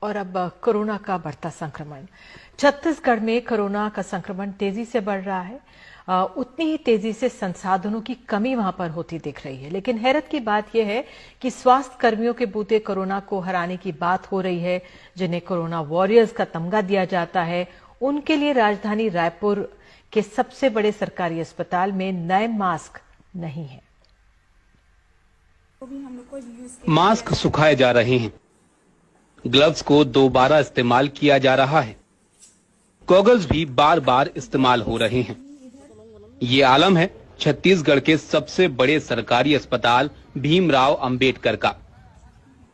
और अब कोरोना का बढ़ता संक्रमण। छत्तीसगढ़ में कोरोना का संक्रमण तेजी से बढ़ रहा है। उतनी ही तेजी से संसाधनों की कमी वहां पर होती दिख रही है। लेकिन हैरत की बात यह है कि स्वास्थ्य कर्मियों के बूते कोरोना को हराने की बात हो रही है, जिन्हें कोरोना वॉरियर्स का तमगा दिया जाता है। उनके लिए राजधानी रायपुर के सबसे बड़े सरकारी अस्पताल में नए मास्क नहीं है। मास्क सुखाए जा रहे हैं, ग्लव्स को दोबारा इस्तेमाल किया जा रहा है, गॉगल्स भी बार बार इस्तेमाल हो रहे हैं। ये आलम है छत्तीसगढ़ के सबसे बड़े सरकारी अस्पताल भीमराव अंबेडकर का।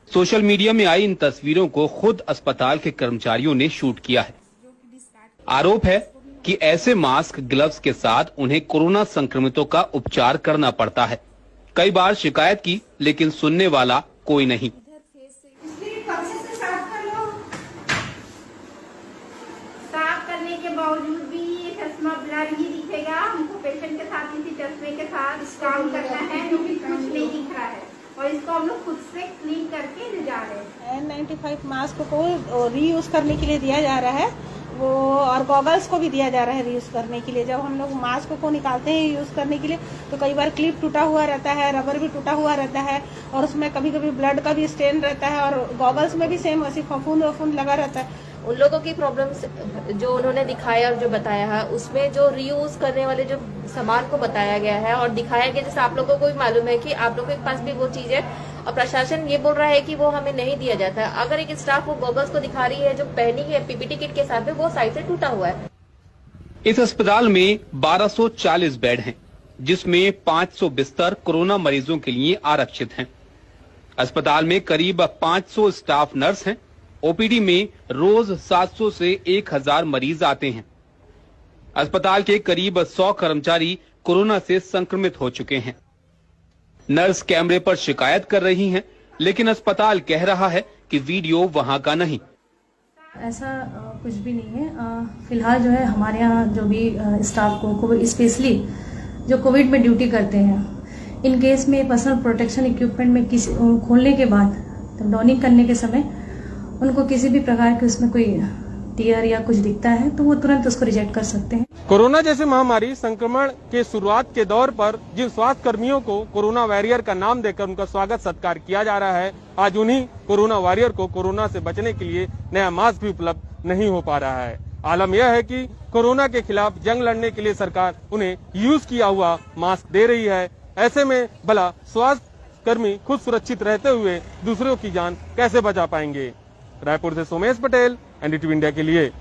सोशल मीडिया में आई इन तस्वीरों को खुद अस्पताल के कर्मचारियों ने शूट किया है। आरोप है कि ऐसे मास्क ग्लव्स के साथ उन्हें कोरोना संक्रमितों का उपचार करना पड़ता है। कई बार शिकायत की, लेकिन सुनने वाला कोई नहीं। साफ करने के बावजूद भी ये चश्मा ब्लर ही दिखेगा। हमको पेशेंट के साथ इसी चश्मे के साथ काम करना है, जो कि कुछ नहीं दिख रहा है, और इसको हम लोग खुद से क्लीन करके ले जा रहे हैं। N95 मास्क को रीयूज करने के लिए दिया जा रहा है, वो और गॉगल्स को भी दिया जा रहा है रीयूज करने के लिए। जब हम लोग मास्क को निकालते हैं यूज करने के लिए, तो कई बार क्लिप टूटा हुआ रहता है, रबर भी टूटा हुआ रहता है, और उसमें कभी कभी ब्लड का भी स्टेन रहता है, और गॉगल्स में भी सेम वैसे फफूंद लगा रहता है। उन लोगों की प्रॉब्लम्स जो उन्होंने दिखाया और जो बताया है, उसमें जो रीयूज करने वाले जो सामान को बताया गया है और दिखाया गया, जैसे आप लोगों को भी मालूम है कि आप लोगों के पास भी वो चीज है, और प्रशासन ये बोल रहा है कि वो हमें नहीं दिया जाता। अगर एक स्टाफ वो गॉगल्स को दिखा रही है जो पहनी है पीपीटी किट के साथ में, वो साइड से टूटा हुआ है। इस अस्पताल में 1240 बेड हैं, जिसमें 500 बिस्तर कोरोना मरीजों के लिए आरक्षित हैं। अस्पताल में करीब 500 स्टाफ नर्स हैं। ओपीडी में रोज 700 से 1000 मरीज आते हैं। अस्पताल के करीब 100 कर्मचारी कोरोना से संक्रमित हो चुके हैं। नर्स कैमरे पर शिकायत कर रही हैं, लेकिन अस्पताल कह रहा है कि वीडियो वहां का नहीं। ऐसा कुछ भी नहीं है। फिलहाल जो है हमारे यहाँ जो भी स्टाफ को स्पेशली जो कोविड में ड्यूटी करते हैं, इन केस में पर्सनल प्रोटेक्शन इक्विपमेंट में किसी खोलने के बाद, तो डॉनिंग करने के समय उनको किसी भी प्रकार के उसमें कोई टीयर या कुछ दिखता है, तो वो तुरंत उसको रिजेक्ट कर सकते हैं। कोरोना जैसी महामारी संक्रमण के शुरुआत के दौर पर जिन स्वास्थ्य कर्मियों को कोरोना वॉरियर का नाम देकर उनका स्वागत सत्कार किया जा रहा है, आज उन्हीं कोरोना वॉरियर को कोरोना से बचने के लिए नया मास्क भी उपलब्ध नहीं हो पा रहा है। आलम यह है कि कोरोना के खिलाफ जंग लड़ने के लिए सरकार उन्हें यूज किया हुआ मास्क दे रही है। ऐसे में भला स्वास्थ्य कर्मी खुद सुरक्षित रहते हुए दूसरों की जान कैसे बचा पाएंगे। रायपुर से सोमेश पटेल, एनडीटीवी इंडिया के लिए।